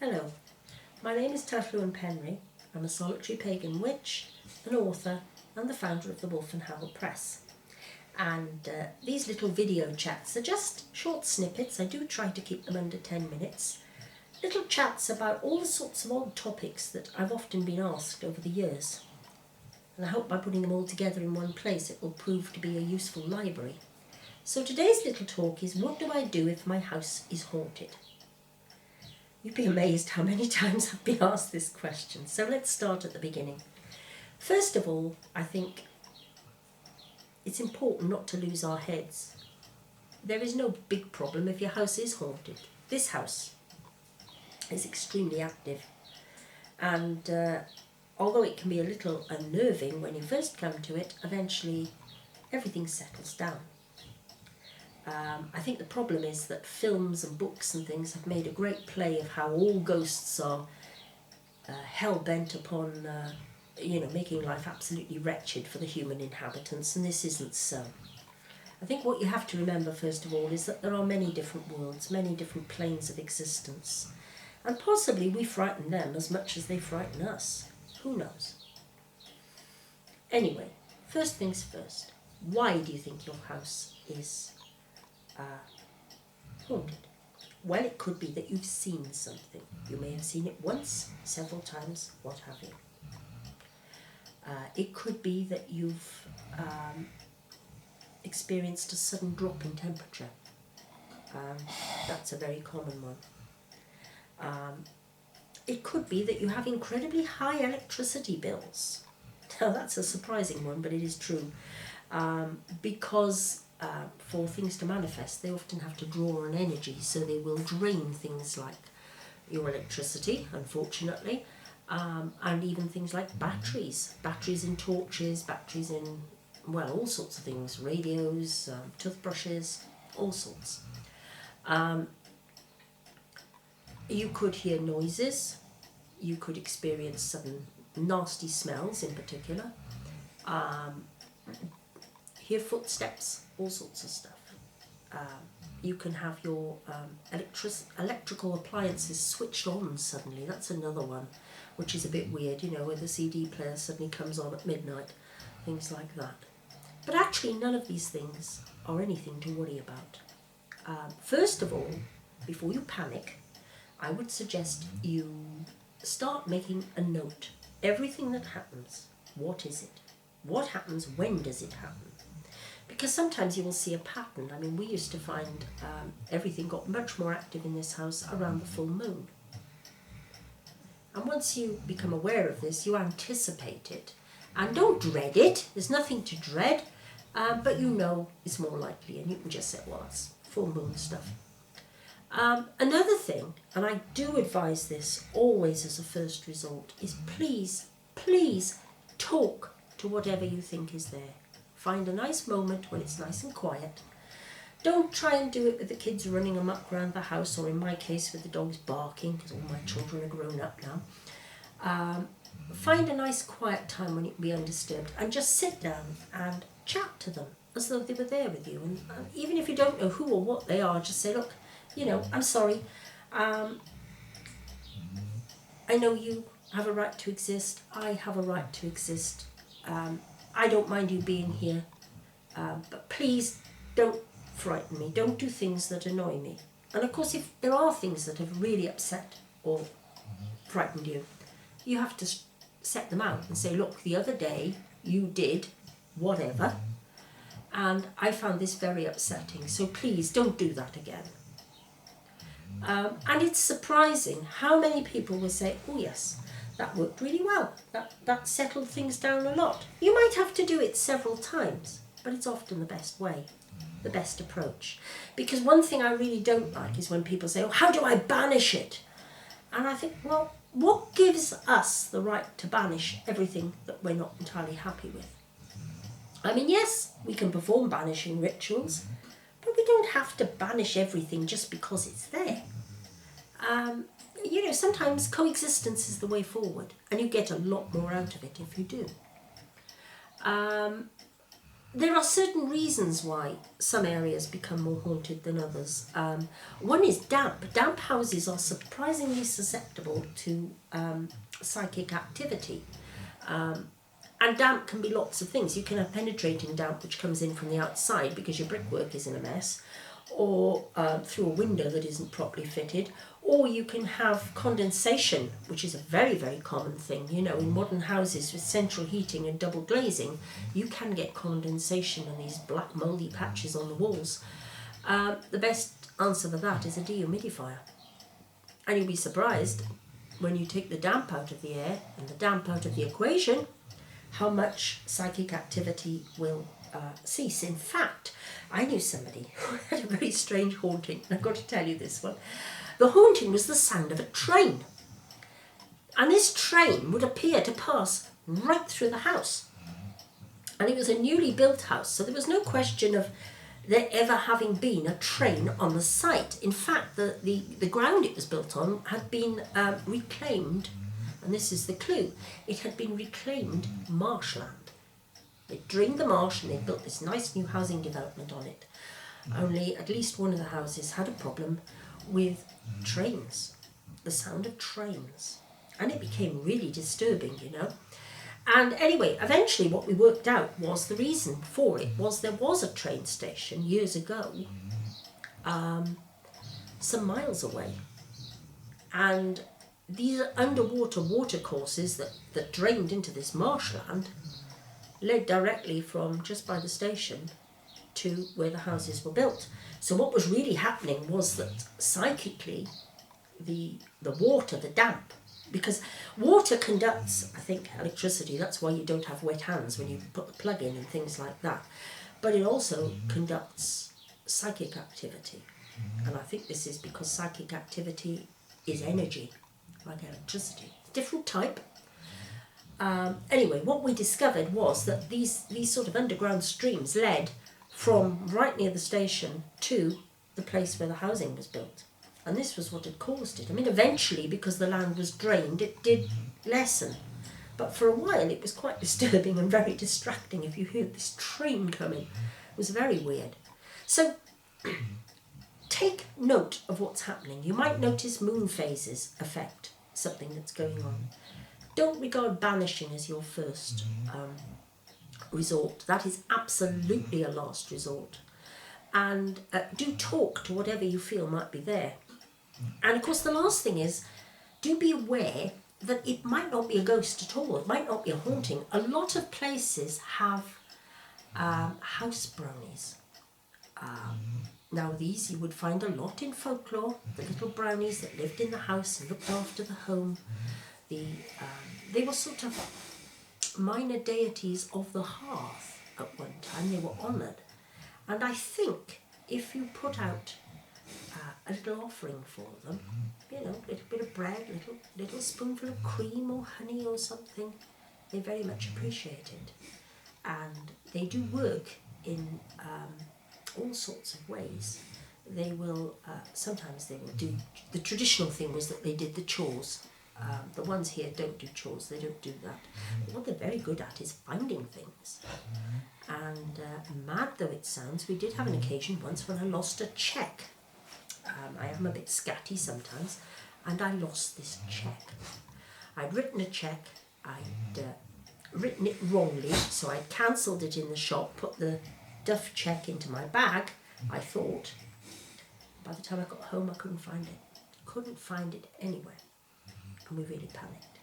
Hello, my name is Tylluan. I'm a solitary pagan witch, an author and the founder of the Wolf and Howl Press. And these little video chats are just short snippets. I do try to keep them under 10 minutes. Little chats about all the sorts of odd topics that I've often been asked over the years. And I hope by putting them all together in one place it will prove to be a useful library. So today's little talk is, what do I do if my house is haunted? You'd be amazed how many times I've been asked this question. So let's start at the beginning. First of all, I think it's important not to lose our heads. There is no big problem if your house is haunted. This house is extremely active, and although it can be a little unnerving when you first come to it, eventually everything settles down. I think the problem is that films and books and things have made a great play of how all ghosts are hell-bent upon making life absolutely wretched for the human inhabitants, and this isn't so. I think what you have to remember first of all is that there are many different worlds, many different planes of existence, and possibly we frighten them as much as they frighten us. Who knows? Anyway, first things first, why do you think your house is haunted? Well, it could be that you've seen something. You may have seen it once, several times, what have you. It could be that you've experienced a sudden drop in temperature. That's a very common one. It could be that you have incredibly high electricity bills. Now that's a surprising one, but it is true. Because for things to manifest, they often have to draw on energy, so they will drain things like your electricity, unfortunately, and even things like batteries in torches, batteries in, well, all sorts of things, radios, toothbrushes, all sorts. You could hear noises, you could experience sudden nasty smells in particular, hear footsteps, all sorts of stuff. You can have your electrical appliances switched on suddenly. That's another one, which is a bit weird, where the CD player suddenly comes on at midnight, things like that. But actually none of these things are anything to worry about. First of all, before you panic, I would suggest you start making a note. Everything that happens, what is it? What happens? When does it happen? Because sometimes you will see a pattern. I mean, we used to find everything got much more active in this house around the full moon. And once you become aware of this, you anticipate it. And don't dread it. There's nothing to dread. But it's more likely. And you can just say, well, that's full moon stuff. Another thing, and I do advise this always as a first resort, is please talk to whatever you think is there. Find a nice moment when it's nice and quiet. Don't try and do it with the kids running amok around the house, or in my case with the dogs barking, because all my children are grown up now. Find a nice quiet time when it will be undisturbed, and just sit down and chat to them as though they were there with you. And even if you don't know who or what they are, just say, look, I'm sorry. I know you have a right to exist. I have a right to exist. I don't mind you being here, but please don't frighten me. Don't do things that annoy me. And of course, if there are things that have really upset or frightened you, you have to set them out and say, look, the other day you did whatever, and I found this very upsetting, so please don't do that again. And it's surprising how many people will say, oh yes, that worked really well. That settled things down a lot. You might have to do it several times, but it's often the best way, the best approach. Because one thing I really don't like is when people say, oh, how do I banish it? And I think, well, what gives us the right to banish everything that we're not entirely happy with? I mean, yes, we can perform banishing rituals, but we don't have to banish everything just because it's there. Sometimes coexistence is the way forward, and you get a lot more out of it if you do. there are certain reasons why some areas become more haunted than others. One is damp. Damp houses are surprisingly susceptible to psychic activity. And damp can be lots of things. You can have penetrating damp which comes in from the outside because your brickwork is in a mess, or through a window that isn't properly fitted, or you can have condensation, which is a very, very common thing. You know, in modern houses with central heating and double glazing, you can get condensation and these black mouldy patches on the walls. The best answer for that is a dehumidifier. And you'll be surprised when you take the damp out of the air and the damp out of the equation, how much psychic activity will cease. In fact, I knew somebody who had a very strange haunting, and I've got to tell you this one. The haunting was the sound of a train. And this train would appear to pass right through the house. And it was a newly built house, so there was no question of there ever having been a train on the site. In fact, the ground it was built on had been reclaimed, and this is the clue, it had been reclaimed marshland. They drained the marsh and they built this nice new housing development on it. Only at least one of the houses had a problem with trains, the sound of trains. And it became really disturbing, you know. And anyway, eventually what we worked out was the reason for it was there was a train station years ago, some miles away. And these underwater watercourses that drained into this marshland led directly from just by the station to where the houses were built. So what was really happening was that psychically the water, the damp, because water conducts, I think, electricity. That's why you don't have wet hands when you put the plug in and things like that. But it also conducts psychic activity. And I think this is because psychic activity is energy, like electricity. Different type. Anyway, what we discovered was that these sort of underground streams led from right near the station to the place where the housing was built. And this was what had caused it. I mean, eventually, because the land was drained, it did lessen. But for a while, it was quite disturbing and very distracting if you heard this train coming. It was very weird. So, take note of what's happening. You might notice moon phases affect something that's going on. Don't regard banishing as your first resort. That is absolutely a last resort. And do talk to whatever you feel might be there. And of course the last thing is, do be aware that it might not be a ghost at all. It might not be a haunting. A lot of places have house brownies. Now these you would find a lot in folklore. The little brownies that lived in the house and looked after the home. They were sort of minor deities of the hearth at one time. They were honoured. And I think if you put out a little offering for them, you know, a little bit of bread, little spoonful of cream or honey or something, they very much appreciate it. And they do work in all sorts of ways. They will, sometimes they will do, the traditional thing was that they did the chores. The ones here don't do chores, they don't do that. But what they're very good at is finding things. And mad though it sounds, we did have an occasion once when I lost a cheque. I am a bit scatty sometimes, and I lost this cheque. I'd written a cheque, I'd written it wrongly, so I'd cancelled it in the shop, put the duff cheque into my bag, I thought. By the time I got home, I couldn't find it. Couldn't find it anywhere. And we really panicked.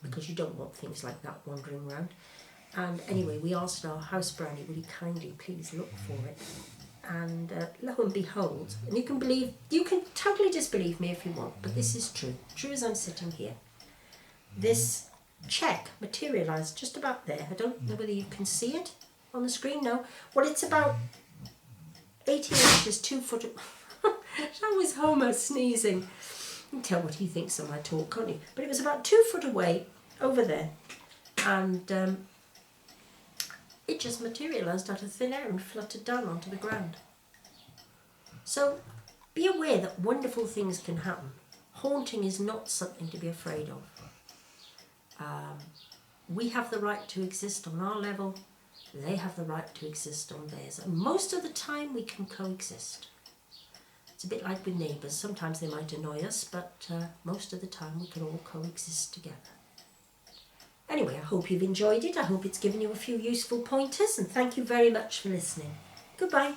Because you don't want things like that wandering around. And anyway, we asked our house brownie really kindly, please look for it. And lo and behold, and you can totally disbelieve me if you want, but this is true. True as I'm sitting here. This cheque materialised just about there. I don't know whether you can see it on the screen. No. Well, it's about 18 inches, 2 foot. That was Homer sneezing. You can tell what he thinks of my talk, can't you? But it was about 2 foot away over there. And it just materialised out of thin air and fluttered down onto the ground. So be aware that wonderful things can happen. Haunting is not something to be afraid of. We have the right to exist on our level, They have the right to exist on theirs. And most of the time we can coexist. It's a bit like with neighbours. Sometimes they might annoy us, but most of the time we can all coexist together. Anyway, I hope you've enjoyed it. I hope it's given you a few useful pointers, and thank you very much for listening. Goodbye.